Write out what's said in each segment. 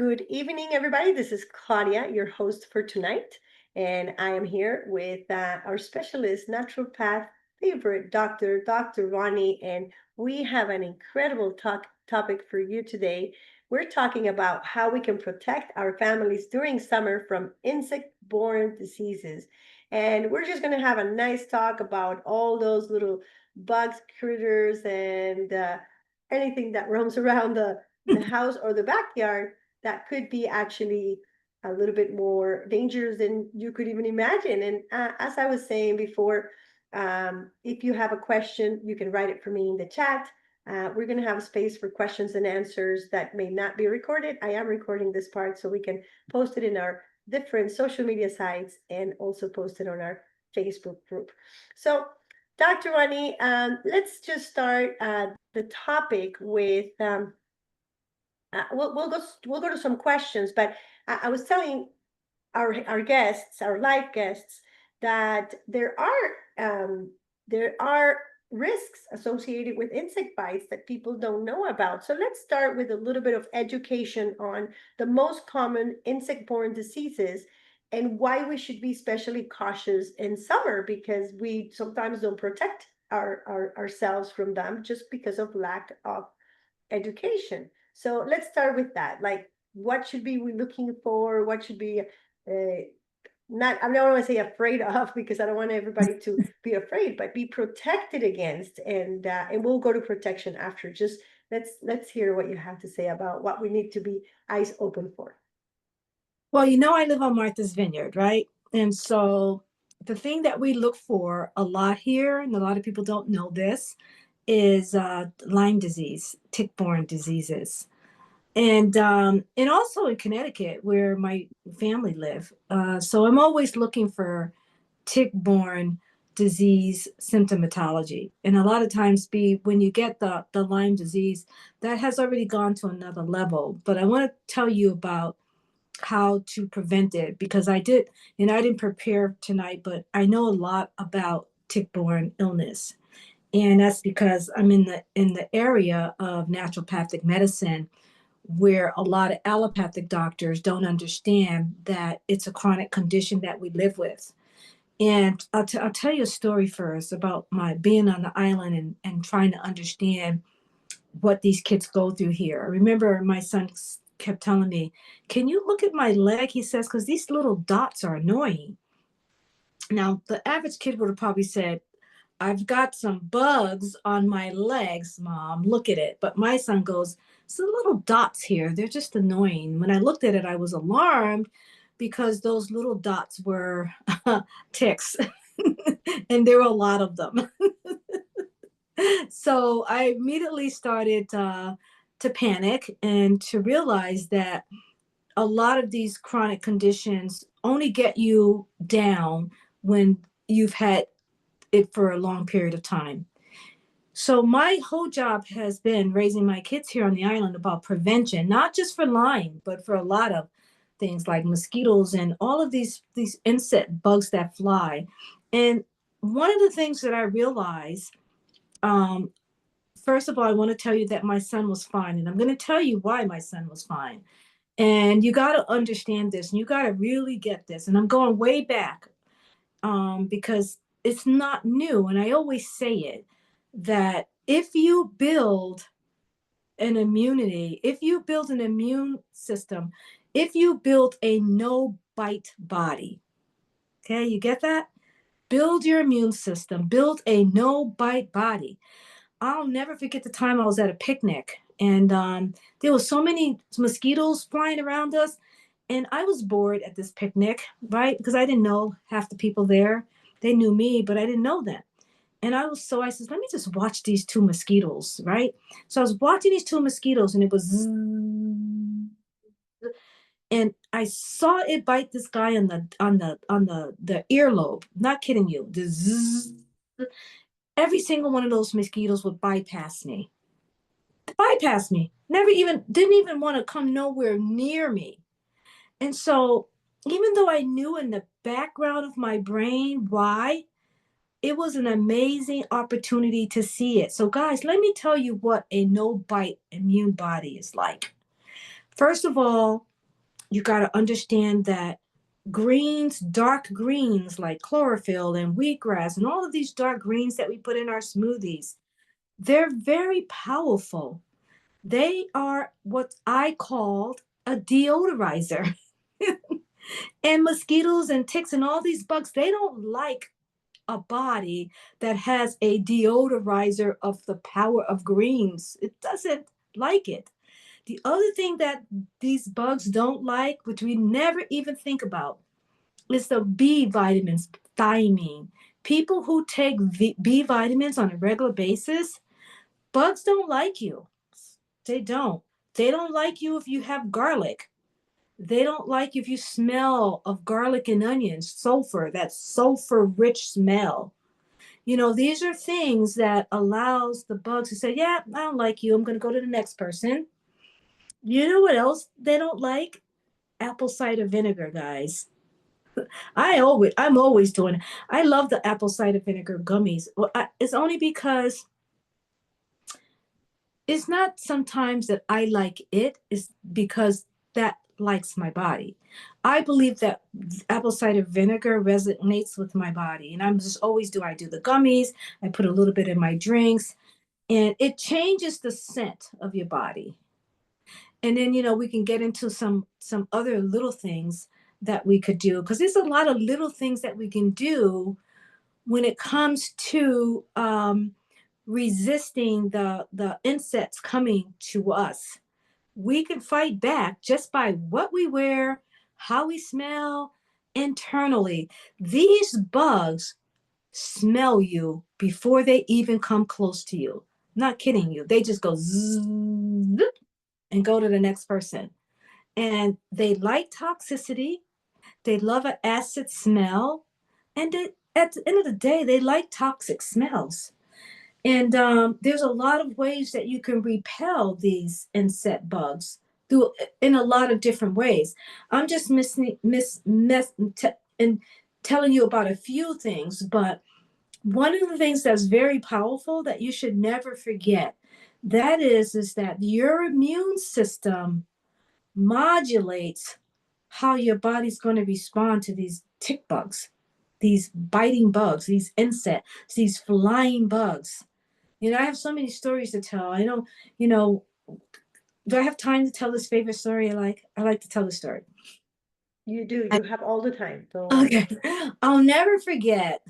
Good evening, everybody. This is Claudia, your host for tonight, and I am here with our specialist, naturopath favorite doctor, Dr. Roni, and we have an incredible topic for you today. We're talking about how we can protect our families during summer from insect-borne diseases. And we're just going to have a nice talk about all those little bugs, critters, and anything that roams around the house or the backyard that could be actually a little bit more dangerous than you could even imagine. And as I was saying before, if you have a question, you can write it for me in the chat. We're going to have a space for questions and answers that may not be recorded. I am recording this part so we can post it in our different social media sites and also post it on our Facebook group. So, Dr. Rani, let's just start the topic with we'll go to some questions, but I was telling our guests, our live guests, that there are risks associated with insect bites that people don't know about. So let's start with a little bit of education on the most common insect-borne diseases and why we should be especially cautious in summer because we sometimes don't protect ourselves from them just because of lack of education. So let's start with that. Like, what should be we looking for? What should be not? I don't want to say afraid of because I don't want everybody to be afraid, but be protected against. And we'll go to protection after. Just let's hear what you have to say about what we need to be eyes open for. Well, I live on Martha's Vineyard, right? And so the thing that we look for a lot here, and a lot of people don't know this, is Lyme disease, tick-borne diseases. And also in Connecticut, where my family live. So I'm always looking for tick-borne disease symptomatology. And a lot of times when you get the Lyme disease, that has already gone to another level. But I want to tell you about how to prevent it because I didn't prepare tonight, but I know a lot about tick-borne illness. And that's because I'm in the area of naturopathic medicine where a lot of allopathic doctors don't understand that it's a chronic condition that we live with. And I'll tell you a story first about my being on the island and trying to understand what these kids go through here. I remember my son kept telling me, "Can you look at my leg?" He says, "Because these little dots are annoying." Now, the average kid would have probably said, "I've got some bugs on my legs, Mom. Look at it." But my son goes, "It's the little dots here. They're just annoying." When I looked at it, I was alarmed because those little dots were ticks, and there were a lot of them. So I immediately started to panic and to realize that a lot of these chronic conditions only get you down when you've had it for a long period of time. So my whole job has been raising my kids here on the island about prevention, not just for Lyme, but for a lot of things like mosquitoes and all of these insect bugs that fly. And one of the things that I realized, first of all, I want to tell you that my son was fine, and I'm going to tell you why my son was fine. And you got to understand this, and you got to really get this. And I'm going way back because it's not new. And I always say it, that if you build an immunity, if you build an immune system, if you build a no bite body, okay, you get that? Build your immune system, build a no bite body. I'll never forget the time I was at a picnic and there was so many mosquitoes flying around us. And I was bored at this picnic, right? Because I didn't know half the people there. They knew me, but I didn't know them. And I said, let me just watch these two mosquitoes, right? So I was watching these two mosquitoes and it was zzz, and I saw it bite this guy on the earlobe. Not kidding you. The zzz, every single one of those mosquitoes would bypass me. Didn't even want to come nowhere near me. And so even though I knew in the background of my brain why, it was an amazing opportunity to see it. So guys, let me tell you what a no bite immune body is like. First of all, You got to understand that greens, dark greens like chlorophyll and wheatgrass, and all of these dark greens that we put in our smoothies, they're very powerful. They are what I called a deodorizer. And mosquitoes and ticks and all these bugs, they don't like a body that has a deodorizer of the power of greens. It doesn't like it. The other thing that these bugs don't like, which we never even think about, is the B vitamins, thiamine. People who take B vitamins on a regular basis, bugs don't like you. They don't. They don't like you if you have garlic. They don't like if you smell of garlic and onions, sulfur, that sulfur rich smell. You know, these are things that allows the bugs to say, yeah, I don't like you. I'm going to go to the next person. You know what else they don't like? Apple cider vinegar, guys. I'm always doing it. I love the apple cider vinegar gummies. Well, it's only because it's not sometimes that I like it, it's because that likes my body. I believe that apple cider vinegar resonates with my body. And I'm just always I do the gummies, I put a little bit in my drinks, and it changes the scent of your body. And then, we can get into some other little things that we could do, because there's a lot of little things that we can do when it comes to resisting the insects coming to us. We can fight back just by what we wear, how we smell internally. These bugs smell you before they even come close to you. I'm not kidding you. They just go zzz, and go to the next person. And they like toxicity. They love an acid smell. And at the end of the day, they like toxic smells. And there's a lot of ways that you can repel these insect bugs through in a lot of different ways. I'm just telling you about a few things, but one of the things that's very powerful that you should never forget, that is that your immune system modulates how your body's going to respond to these tick bugs, these biting bugs, these insects, these flying bugs. I have so many stories to tell. I don't, you know, do I have time to tell this favorite story? I like to tell the story. You do. You have all the time. Don't worry. Okay. I'll never forget.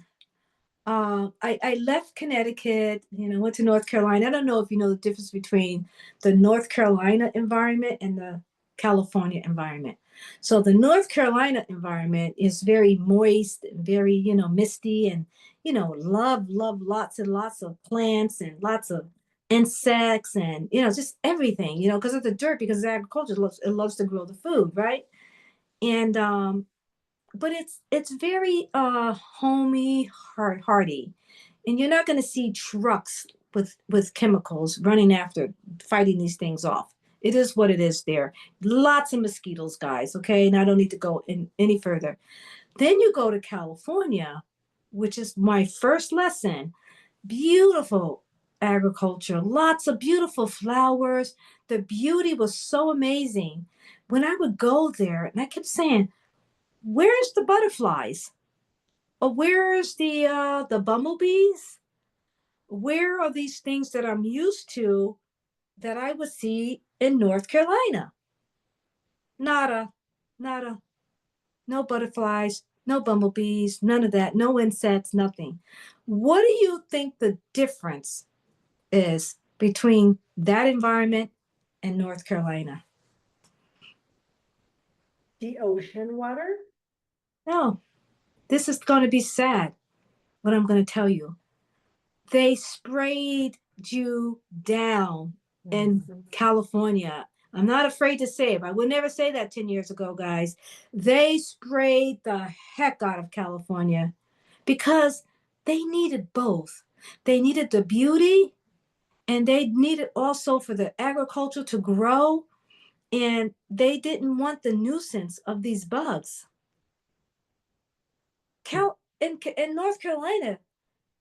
I left Connecticut, went to North Carolina. I don't know if you know the difference between the North Carolina environment and the California environment. So the North Carolina environment is very moist, very, misty, and, love lots and lots of plants and lots of insects and, just everything, because of the dirt, because agriculture it loves to grow the food, right? And but it's very homey, hardy, and you're not going to see trucks with chemicals running after fighting these things off. It is what it is there. Lots of mosquitoes, guys. Okay, and I don't need to go in any further. Then you go to California, which is my first lesson. Beautiful agriculture, lots of beautiful flowers. The beauty was so amazing. When I would go there, and I kept saying, where's the butterflies? Or where's the bumblebees? Where are these things that I'm used to that I would see in North Carolina? Nada, nada, no butterflies, no bumblebees, none of that, no insects, nothing. What do you think the difference is between that environment and North Carolina? The ocean water? No, this is going to be sad, what I'm going to tell you. They sprayed you down in California. I'm not afraid to say it. I would never say that 10 years ago, guys. They sprayed the heck out of California because they needed both. They needed the beauty, and they needed also for the agriculture to grow, and they didn't want the nuisance of these bugs. In North Carolina,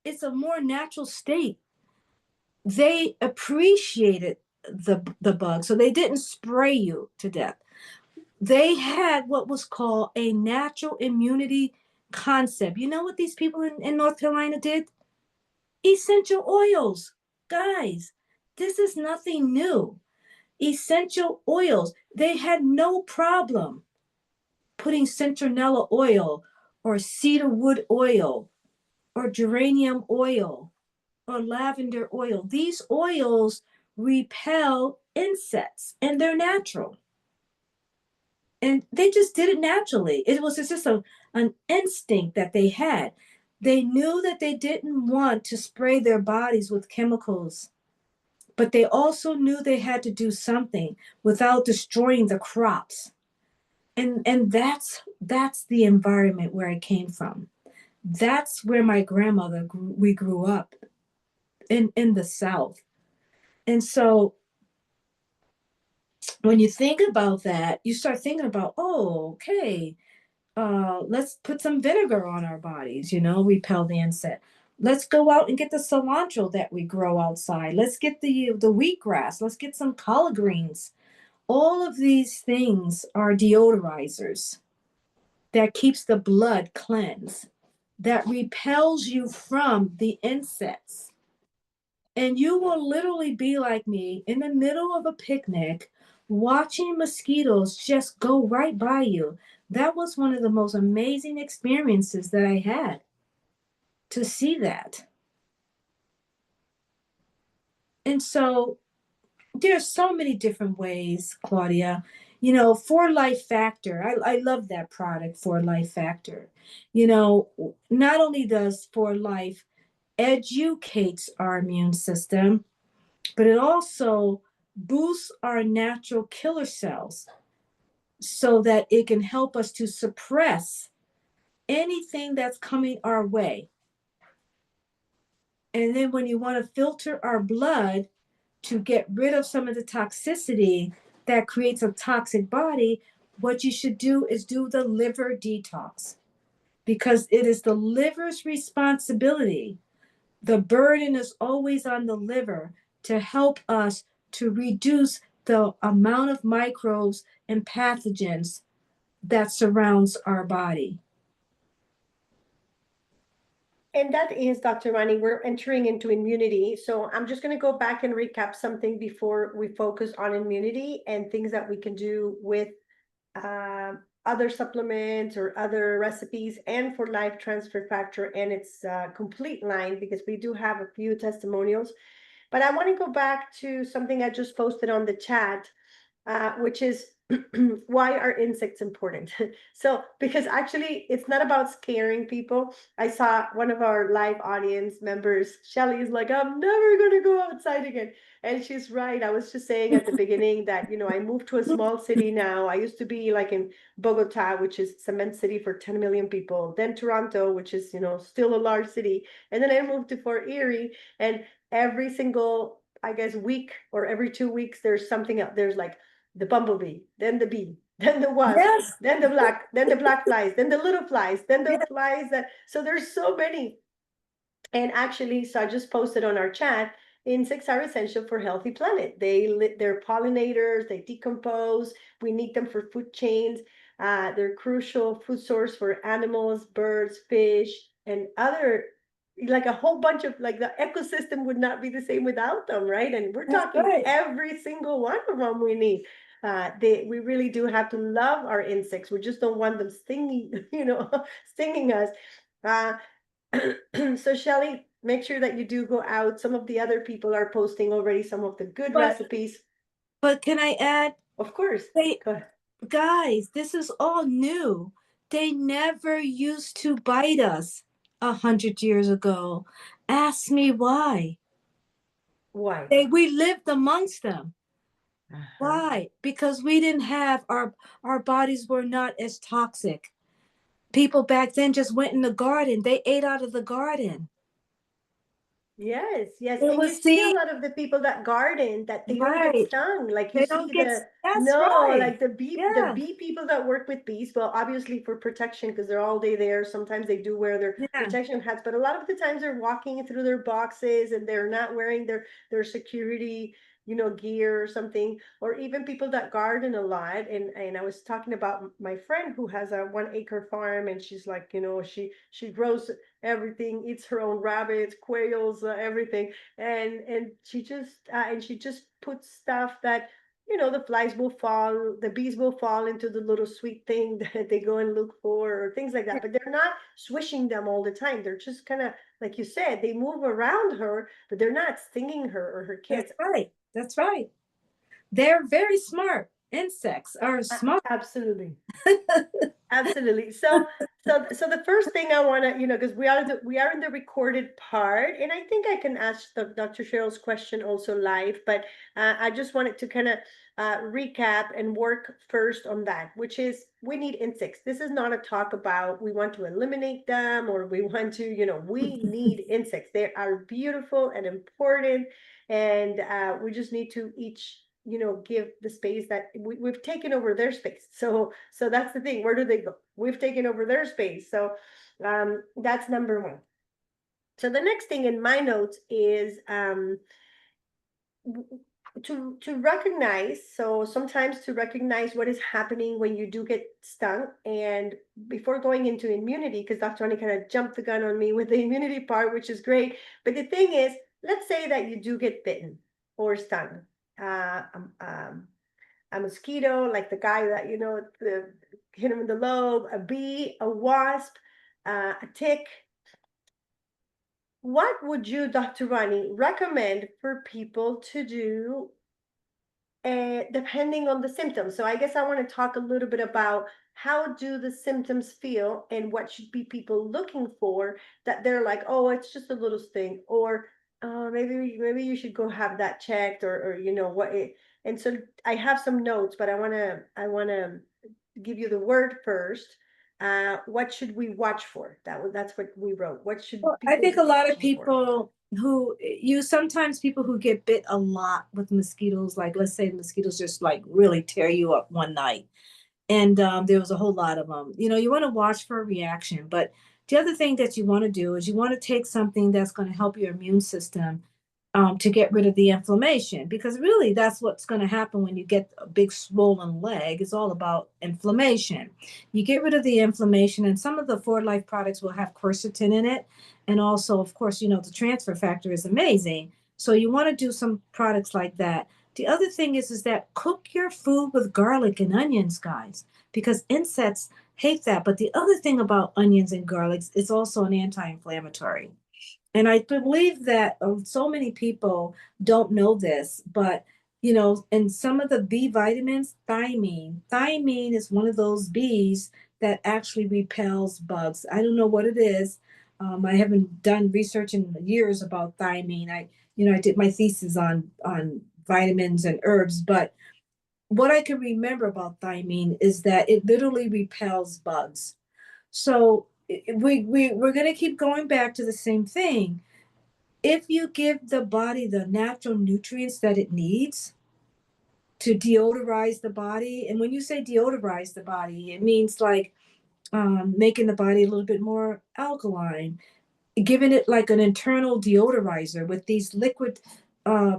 it's a more natural state. They appreciated the bug, so they didn't spray you to death. They had what was called a natural immunity concept. You know what these people in North Carolina did? Essential oils. Guys, this is nothing new. Essential oils. They had no problem putting citronella oil or cedarwood oil or geranium oil or lavender oil. These oils repel insects and they're natural. And they just did it naturally. It was just an instinct that they had. They knew that they didn't want to spray their bodies with chemicals, but they also knew they had to do something without destroying the crops. And that's the environment where I came from. That's where my grandmother we grew up in the South. And so when you think about that, you start thinking about, oh, okay, let's put some vinegar on our bodies, repel the insect. Let's go out and get the cilantro that we grow outside. Let's get the wheatgrass. Let's get some collard greens. All of these things are deodorizers that keeps the blood cleansed, that repels you from the insects. And you will literally be like me in the middle of a picnic watching mosquitoes just go right by you. That was one of the most amazing experiences that I had to see that. And so there's so many different ways, Claudia. For Life Factor, I love that product, For Life Factor. Not only does For Life educates our immune system, but it also boosts our natural killer cells so that it can help us to suppress anything that's coming our way. And then when you want to filter our blood to get rid of some of the toxicity that creates a toxic body, what you should do is do the liver detox, because it is the liver's responsibility. The burden is always on the liver to help us to reduce the amount of microbes and pathogens that surrounds our body. And that is, Dr. Rani, we're entering into immunity. So I'm just going to go back and recap something before we focus on immunity and things that we can do with other supplements or other recipes and For Life Transfer Factor and its complete line, because we do have a few testimonials. But I want to go back to something I just posted on the chat, which is why are insects important? So, because actually it's not about scaring people. I saw one of our live audience members, Shelly, is like, I'm never going to go outside again. And she's right. I was just saying at the beginning that, I moved to a small city now. I used to be like in Bogota, which is cement city for 10 million people, then Toronto, which is, still a large city. And then I moved to Fort Erie, and every single, I guess, week or every 2 weeks, there's something else. There's like the bumblebee, then the bee, then the wasp, Yes. then the black flies, then the little flies, then the Yes. flies that, so there's so many. And actually, so I just posted on our chat, insects are essential for healthy planet. They're pollinators, they decompose, we need them for food chains. They're crucial food source for animals, birds, fish, and other, like a whole bunch of, like the ecosystem would not be the same without them, right? And we're That's talking right. every single one of them we need. We really do have to love our insects. We just don't want them stinging, stinging us. Uh, so Shelly, make sure that you do go out. Some of the other people are posting already some of the good But recipes. but can I add? Of course. They Go ahead. Guys, this is all new. They never used to bite us 100 years ago. Ask me why. Why? We lived amongst them. Uh-huh. Why? Because we didn't have our bodies were not as toxic. People back then just went in the garden. They ate out of the garden. Yes, yes. It And you was see a the lot of the people that garden that they don't get right. stung. Like you They don't see get. That's no, right. like the Yeah. bee people that work with bees, well, obviously for protection because they're all day there. Sometimes they do wear their Yeah. protection hats, but a lot of the times they're walking through their boxes and they're not wearing their security gear or something, or even people that garden a lot. And I was talking about my friend who has a 1 acre farm, and she's like, she grows everything, eats her own rabbits, quails, everything. And she just puts stuff that the flies will fall, the bees will fall into the little sweet thing that they go and look for, or things like that. But they're not swishing them all the time. They're just kind of, like you said, they move around her, but they're not stinging her or her That's kids. right. That's right. They're very smart. Insects are smart. Absolutely. Absolutely. So the first thing I want to, because we are in the recorded part, and I think I can ask Dr. Cheryl's question also live, but I just wanted to kind of recap and work first on that, which is we need insects. This is not a talk about we want to eliminate them, or we want to, we need insects. They are beautiful and important, and we just need to each give the space that we've taken over their space. So that's the thing. Where do they go? We've taken over their space. So that's number one. So the next thing in my notes is to recognize. So sometimes to recognize what is happening when you do get stung, and before going into immunity, because Dr. Ani kind of jumped the gun on me with the immunity part, which is great. But the thing is, let's say that you do get bitten or stung. Uh, um, um, a mosquito, like the guy that hit him in the lobe, a bee, a wasp, a tick. What would you, Dr. Rani, recommend for people to do depending on the symptoms? So I guess I want to talk a little bit about how do the symptoms feel, and what should be people looking for, that they're like, oh, it's just a little sting, or maybe you should go have that checked, or what it. And so I have some notes, but I want to give you the word first. What should we watch for? That's what we wrote. What should Well, I people think be a lot of watching for? people sometimes people who get bit a lot with mosquitoes, like let's say the mosquitoes just like really tear you up one night, and there was a whole lot of them. You want to watch for a reaction, but the other thing that you want to do is you want to take something that's going to help your immune system to get rid of the inflammation, because really that's what's going to happen when you get a big swollen leg. It's all about inflammation. You get rid of the inflammation, and some of the For Life products will have quercetin in it, and also of course the transfer factor is amazing, so you want to do some products like that. The other thing is that cook your food with garlic and onions, guys, because insects hate that. But the other thing about onions and garlics, it's also an anti-inflammatory. And I believe that so many people don't know this, but in some of the B vitamins, thiamine is one of those Bs that actually repels bugs. I don't know what it is. I haven't done research in years about thiamine. I did my thesis on vitamins and herbs, but what I can remember about thiamine is that it literally repels bugs. So we're going to keep going back to the same thing. If you give the body the natural nutrients that it needs to deodorize the body, and when you say deodorize the body, it means like making the body a little bit more alkaline, giving it like an internal deodorizer with these liquid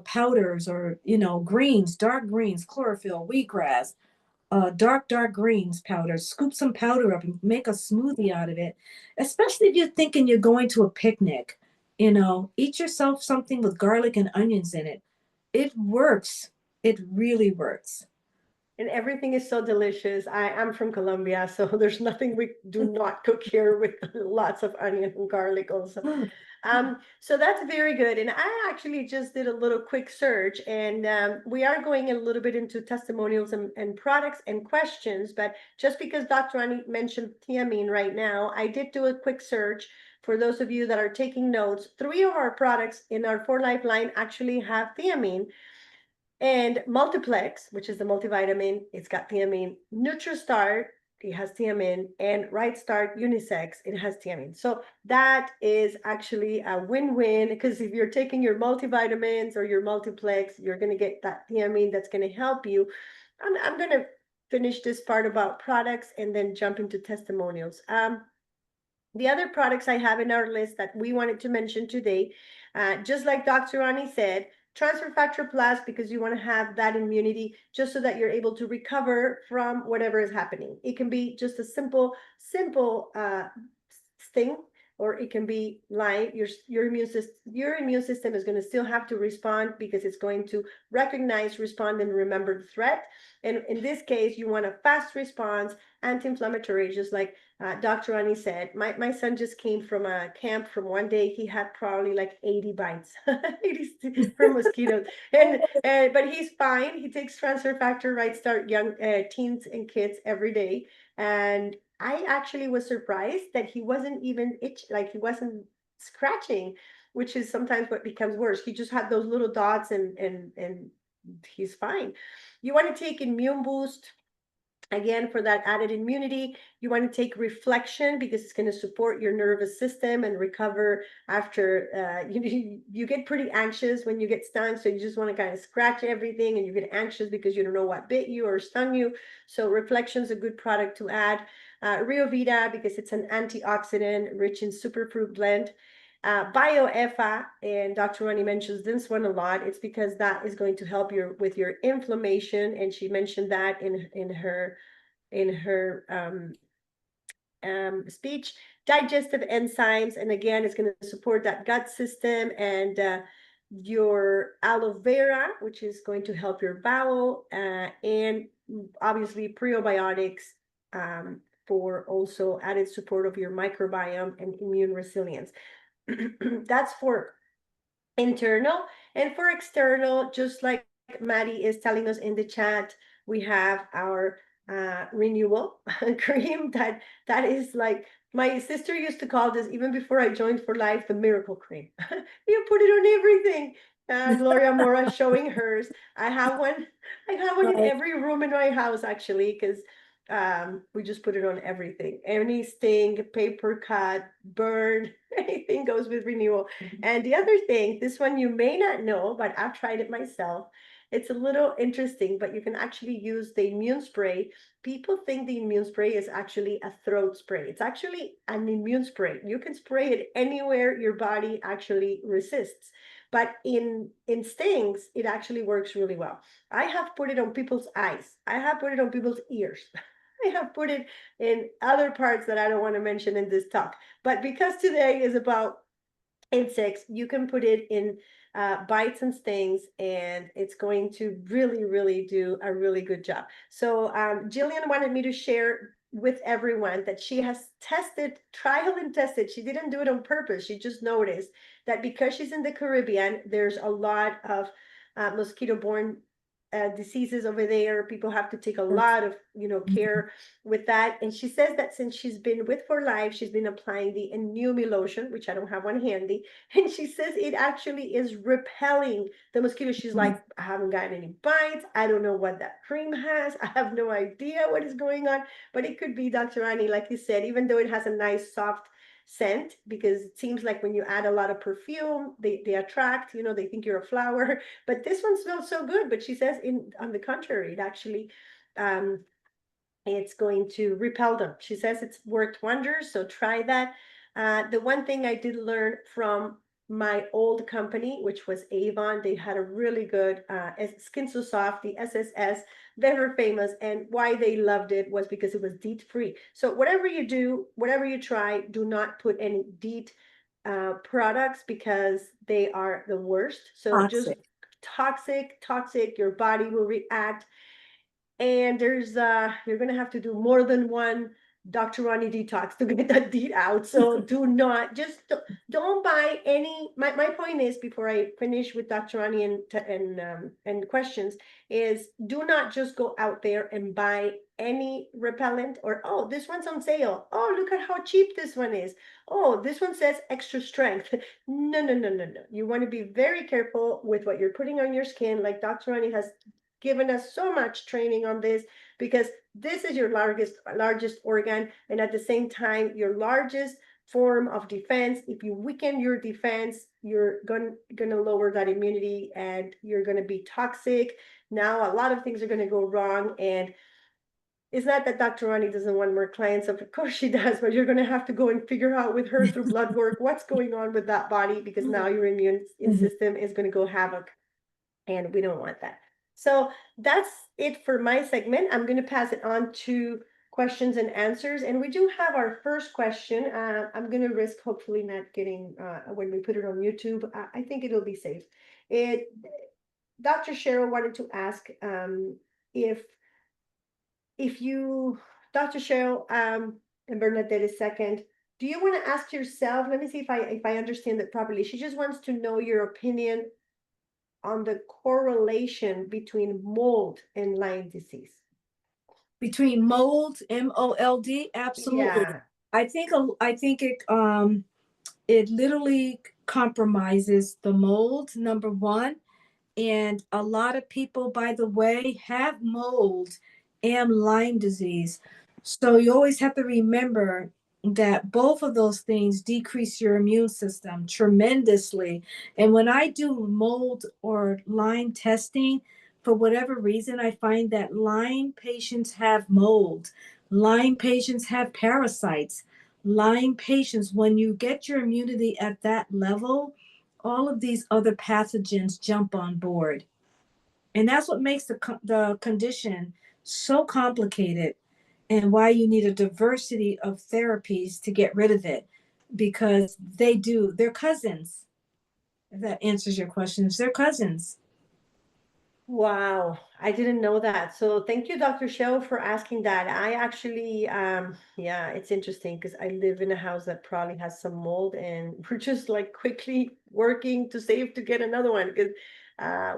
powders, or greens, dark greens, chlorophyll, wheatgrass, dark greens powder. Scoop some powder up and make a smoothie out of it. Especially if you're thinking you're going to a picnic, eat yourself something with garlic and onions in it. It works. It really works. And everything is so delicious. I'm from Colombia, so there's nothing we do not cook here with lots of onion and garlic also. So that's very good. And I actually just did a little quick search, and we are going a little bit into testimonials and products and questions. But just because Dr. Ani mentioned thiamine right now, I did do a quick search. For those of you that are taking notes, 3 of our products in our For Life line actually have thiamine. And Multiplex, which is the multivitamin, it's got thiamine. NutriStart, it has thiamine. And Right Start Unisex, it has thiamine. So that is actually a win-win, because if you're taking your multivitamins or your multiplex, you're going to get that thiamine that's going to help you. I'm going to finish this part about products and then jump into testimonials. The other products I have in our list that we wanted to mention today, just like Dr. Rani said, Transfer factor plus because you want to have that immunity just so that you're able to recover from whatever is happening. It can be just a simple thing, or it can be Lyme. Your immune system is going to still have to respond because it's going to recognize, respond, and remember the threat. And in this case, you want a fast response, anti-inflammatory, just like Dr. Rani said. My son just came from a camp from one day. He had probably like 80 bites 80 from mosquitoes. But he's fine. He takes transfer factor, right? Start young teens and kids every day. And I actually was surprised that he wasn't even like he wasn't scratching, which is sometimes what becomes worse. He just had those little dots, and he's fine. You want to take immune boost. Again, for that added immunity, you want to take reflection because it's going to support your nervous system and recover after you get pretty anxious when you get stung. So you just want to kind of scratch everything, and you get anxious because you don't know what bit you or stung you. So reflection is a good product to add. Rio Vita because it's an antioxidant rich in superfruit blend. BioEFA, and Dr. Rani mentions this one a lot. It's because that is going to help with your inflammation, and she mentioned that in her speech. Digestive enzymes, and again, it's going to support that gut system, and your aloe vera, which is going to help your bowel, and obviously prebiotics for also added support of your microbiome and immune resilience. That's for internal. And for external, just like Maddie is telling us in the chat, we have our renewal cream that is like, my sister used to call this, even before I joined For Life, the miracle cream. You put it on everything. Gloria Mora showing hers. I have one in Right. every room in my house, actually, because we just put it on everything. Any sting, paper cut, burn, anything goes with renewal. And the other thing, this one you may not know, but I've tried it myself. It's a little interesting, but you can actually use the immune spray. People think the immune spray is actually a throat spray. It's actually an immune spray. You can spray it anywhere your body actually resists. But in stings, it actually works really well. I have put it on people's eyes. I have put it on people's ears. I have put it in other parts that I don't want to mention in this talk. But because today is about insects, you can put it in bites and stings, and it's going to really do a really good job. So Jillian wanted me to share with everyone that she has trial and tested. She didn't do it on purpose. She just noticed that because she's in the Caribbean, there's a lot of mosquito-borne diseases over there. People have to take a lot of care with that. And she says that since she's been with For Life, she's been applying the Inumi lotion, which I don't have one handy. And she says it actually is repelling the mosquitoes. She's like, I haven't gotten any bites. I don't know what that cream has. I have no idea what is going on. But it could be, Dr. Rani, like you said, even though it has a nice soft scent, because it seems like when you add a lot of perfume, they attract, they think you're a flower. But this one smells so good. But she says, on the contrary, it actually it's going to repel them. She says it's worked wonders, so try that. The one thing I did learn from my old company, which was Avon, they had a really good Skin So Soft, the SSS. They were famous, and why they loved it was because it was DEET free. So whatever you do, whatever you try, do not put any DEET products, because they are the worst. So just Toxic. toxic, your body will react. And you're gonna have to do more than one Dr. Ronnie detox to get that deed out. So do not don't buy any. My point is, before I finish with Dr. Ronnie and questions, is do not just go out there and buy any repellent, or oh, this one's on sale. Oh, look at how cheap this one is. Oh, this one says extra strength. No. You want to be very careful with what you're putting on your skin. Like Dr. Ronnie has given us so much training on this, because this is your largest organ, and at the same time your largest form of defense. If you weaken your defense, you're gonna lower that immunity, and you're gonna be toxic. Now a lot of things are gonna go wrong, and it's not that Dr. Rani doesn't want more clients. Of course she does, but you're going to have to go and figure out with her through blood work what's going on with that body, because now your immune Mhm. system is going to go havoc. and we don't want that. So that's it for my segment. I'm going to pass it on to questions and answers. And we do have our first question. I'm going to risk hopefully not getting, when we put it on YouTube, I think it'll be safe. It, Dr. Cheryl wanted to ask if you, Dr. Cheryl, and Bernadette is second, do you want to ask yourself, let me see if I understand it properly. She just wants to know your opinion on the correlation between mold and Lyme disease. Between mold, MOLD, absolutely. Yeah. I think it literally compromises the mold, number one. And a lot of people, by the way, have mold and Lyme disease. So you always have to remember that both of those things decrease your immune system tremendously. And when I do mold or Lyme testing, for whatever reason, I find that Lyme patients have mold. Lyme patients have parasites. Lyme patients, when you get your immunity at that level, all of these other pathogens jump on board. And that's what makes the condition so complicated and why you need a diversity of therapies to get rid of it, because they're cousins. If that answers your questions, they're cousins. Wow, I didn't know that. So thank you, Dr. Shell, for asking that. I actually, yeah, it's interesting because I live in a house that probably has some mold, and we're just like quickly working to save to get another one because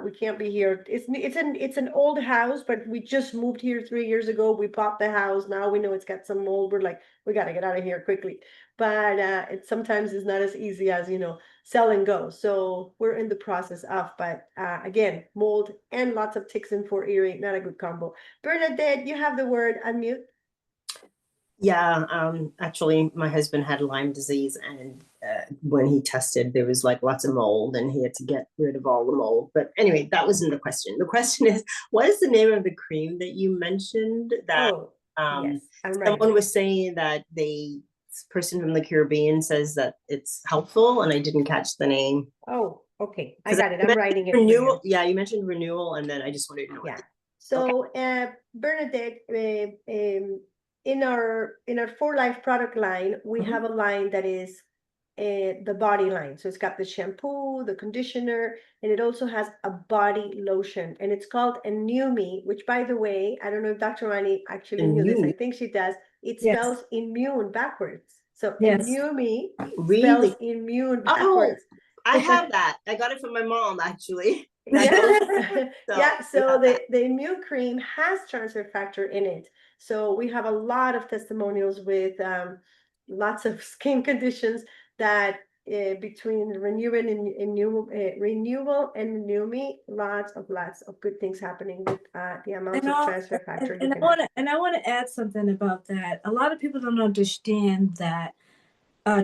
we can't be here. It's an old house, but we just moved here 3 years ago. We bought the house. Now we know it's got some mold. We're like, we got to get out of here quickly. But it sometimes is not as easy as, sell and go. So we're in the process of, but again, mold and lots of ticks and 4 earring, not a good combo. Bernadette, you have the word, unmute. Yeah, actually, my husband had Lyme disease, and when he tested, there was like lots of mold, and he had to get rid of all the mold. But anyway, that wasn't the question. The question is, what is the name of the cream that you mentioned that Oh, yes, I'm someone right. was saying that this person from the Caribbean says that it's helpful, and I didn't catch the name. Oh, okay, I got it. I'm writing it for Renewal. you. Yeah, you mentioned renewal, and then I just wanted to know. Yeah. So, Bernadette, in our 4Life product line, we have a line that is the body line. So it's got the shampoo, the conditioner, and it also has a body lotion, and it's called Inumi, which, by the way, I don't know if Dr. Rani actually knew this. I think she does. It Yes. spells immune backwards. So Yes. Inumi Really? spells immune Oh, backwards. I have that. I got it from my mom, actually. Yeah. So, Yeah, so the immune cream has transfer factor in it. So we have a lot of testimonials with lots of skin conditions that between renewal and Numi, lots of good things happening with the amounts of transfer factor you can have. I want to add something about that. A lot of people don't understand that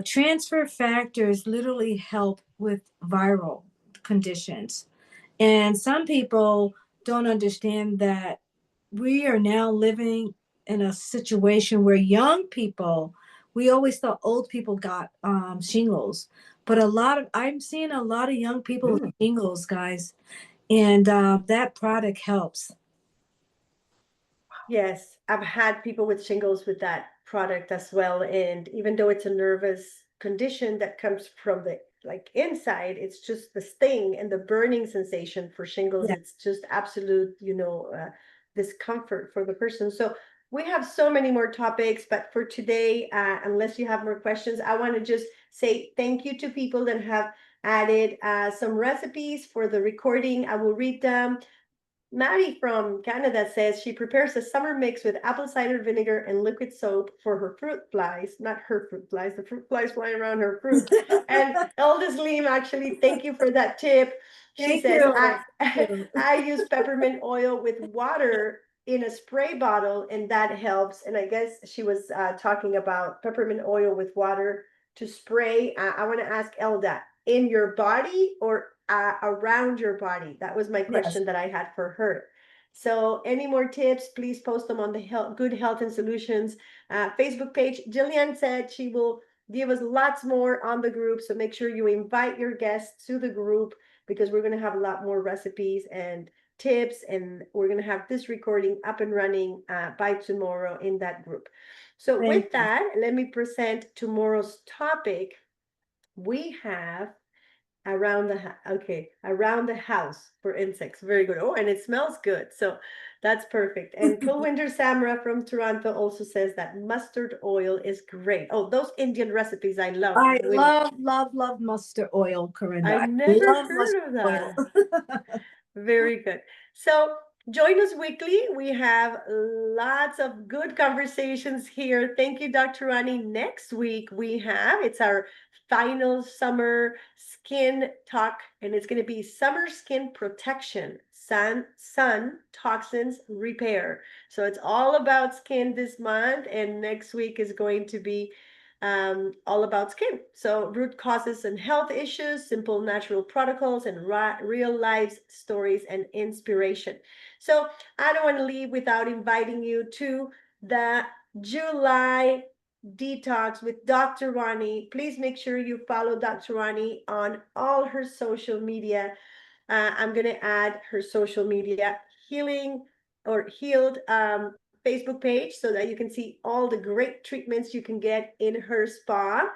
transfer factors literally help with viral conditions. And some people don't understand that we are now living in a situation where young people, we always thought old people got shingles, but I'm seeing a lot of young people with shingles, guys, and that product helps. Yes, I've had people with shingles with that product as well. And even though it's a nervous condition that comes from the inside, it's just the sting and the burning sensation for shingles. Yeah. It's just absolute, discomfort for the person. So we have so many more topics, but for today, unless you have more questions, I want to just say thank you to people that have added some recipes for the recording. I will read them. Maddie from Canada says she prepares a summer mix with apple cider vinegar and liquid soap for her fruit flies, not her fruit flies, the fruit flies flying around her fruit. And Eldest Leem, actually, thank you for that tip. She says, I use peppermint oil with water in a spray bottle, and that helps. And I guess she was talking about peppermint oil with water to spray. I want to ask Elda, in your body or around your body? That was my question that I had for her. So any more tips, please post them on the Good Health and Solutions Facebook page. Jillian said she will give us lots more on the group. So make sure you invite your guests to the group because we're going to have a lot more recipes and tips, and we're going to have this recording up and running by tomorrow in that group. So Thank with you. that, let me present tomorrow's topic. We have around the house for insects. Very good. Oh, and it smells good, so that's perfect. And Kulwinder Samra from Toronto also says that mustard oil is great. Oh, those Indian recipes I love. I love mustard oil, Corinda. I've I never love heard mustard of that. oil. Very good. So join us weekly. We have lots of good conversations here. Thank you, Dr. Rani. Next week it's our final summer skin talk, and it's going to be summer skin protection, sun toxins repair. So it's all about skin this month, and next week is going to be all about skin. So root causes and health issues, simple natural protocols, and real life stories and inspiration. So I don't want to leave without inviting you to the July detox with Dr. Rani. Please make sure you follow Dr. Rani on all her social media. I'm going to add her social media healing or healed Facebook page so that you can see all the great treatments you can get in her spa.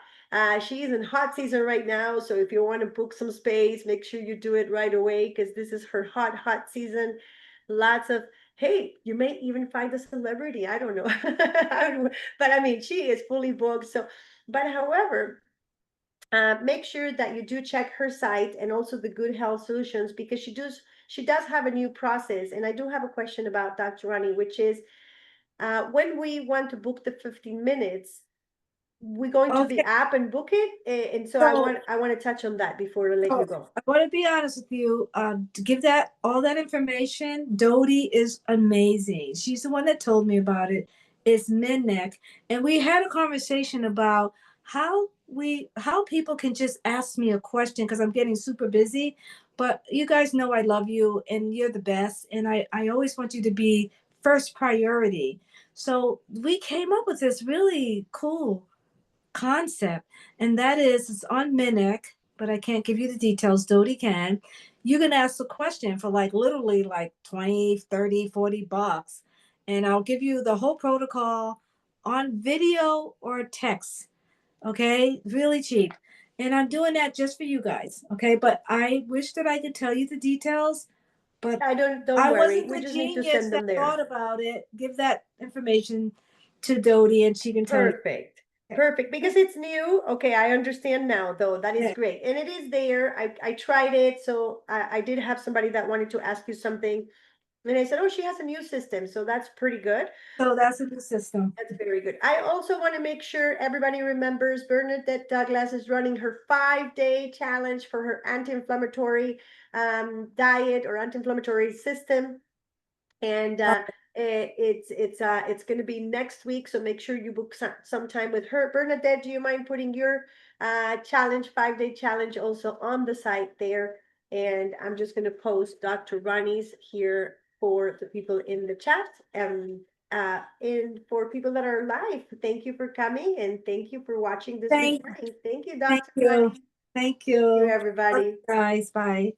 She's in hot season right now, so if you want to book some space, make sure you do it right away because this is her hot season. Lots of, hey, you may even find a celebrity. I don't know. But I mean, she is fully booked. So, but however, make sure that you do check her site and also the Good Health Solutions, because she does have a new process. And I do have a question about Dr. Rani, which is when we want to book the 15 minutes, we go into the Okay. app and book it. And so I want to touch on that before I let you go. I want to be honest with you. To give that all that information, Dodie is amazing. She's the one that told me about it. It's Midneck, and we had a conversation about how people can just ask me a question because I'm getting super busy. But you guys know I love you, and you're the best, and I always want you to be first priority. So we came up with this really cool concept, and that is it's on Minic, but I can't give you the details. Dodie can. You can ask a question for like literally like 20, 30, $40, and I'll give you the whole protocol on video or text. Okay, really cheap. And I'm doing that just for you guys. Okay, but I wish that I could tell you the details, but Don't I worry. wasn't We the just need to genius send that them there. thought about it. Give that information to Dodie and she can tell you. Perfect. Perfect, because it's new. Okay, I understand now, though. That is Yeah. great. And it is there. I tried it. So I did have somebody that wanted to ask you something. And I said, oh, she has a new system. So that's pretty good. So that's a new system. That's very good. I also want to make sure everybody remembers Bernadette Douglas is running her 5-day challenge for her anti-inflammatory diet or anti-inflammatory system. And it's going to be next week, so make sure you book some time with her. Bernadette, do you mind putting your challenge 5-day challenge also on the site there? And I'm just going to post Dr. Rani's here for the people in the chat, and for people that are live. Thank you for coming, and thank you for watching this recording. Thank you, Dr. Thank you. Rani. Thank Thank you, you. everybody. Guys, bye.